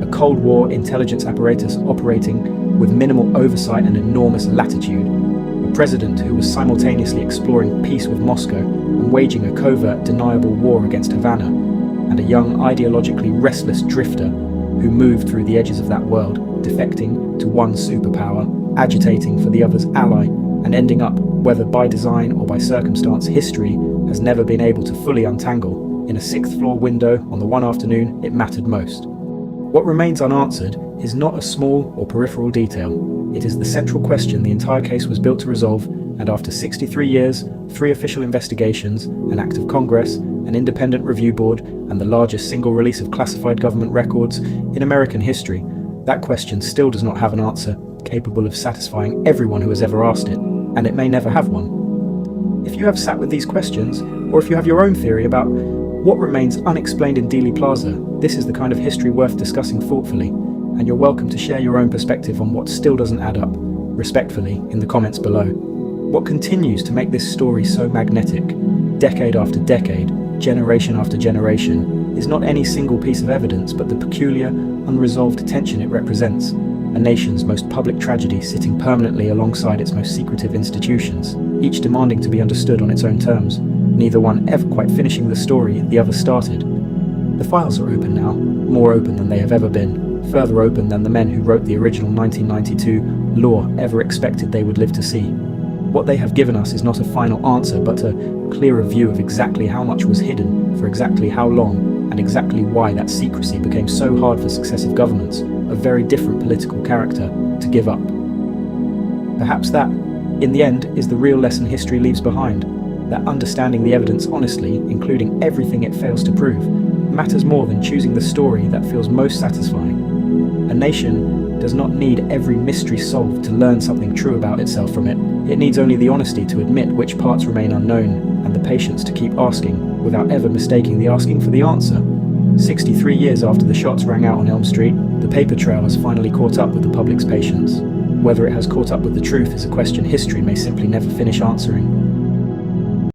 A Cold War intelligence apparatus operating with minimal oversight and enormous latitude. A president who was simultaneously exploring peace with Moscow and waging a covert, deniable war against Havana. And a young, ideologically restless drifter who moved through the edges of that world, defecting to one superpower, agitating for the other's ally, and ending up, whether by design or by circumstance, history has never been able to fully untangle, in a 6th floor window on the one afternoon it mattered most. What remains unanswered is not a small or peripheral detail. It is the central question the entire case was built to resolve, and after 63 years, 3 official investigations, an act of Congress, an independent review board, and the largest single release of classified government records in American history, that question still does not have an answer capable of satisfying everyone who has ever asked it, and it may never have one. If you have sat with these questions, or if you have your own theory about what remains unexplained in Dealey Plaza, this is the kind of history worth discussing thoughtfully, and you're welcome to share your own perspective on what still doesn't add up, respectfully, in the comments below. What continues to make this story so magnetic, decade after decade, generation after generation, is not any single piece of evidence but the peculiar, unresolved tension it represents, a nation's most public tragedy sitting permanently alongside its most secretive institutions, each demanding to be understood on its own terms, neither one ever quite finishing the story the other started. The files are open now, more open than they have ever been, further open than the men who wrote the original 1992 law ever expected they would live to see. What they have given us is not a final answer, but a clearer view of exactly how much was hidden, for exactly how long, and exactly why that secrecy became so hard for successive governments of very different political character to give up. Perhaps that, in the end, is the real lesson history leaves behind, that understanding the evidence honestly, including everything it fails to prove, matters more than choosing the story that feels most satisfying. A nation does not need every mystery solved to learn something true about itself from it. It needs only the honesty to admit which parts remain unknown, and the patience to keep asking, without ever mistaking the asking for the answer. 63 years after the shots rang out on Elm Street, the paper trail has finally caught up with the public's patience. Whether it has caught up with the truth is a question history may simply never finish answering.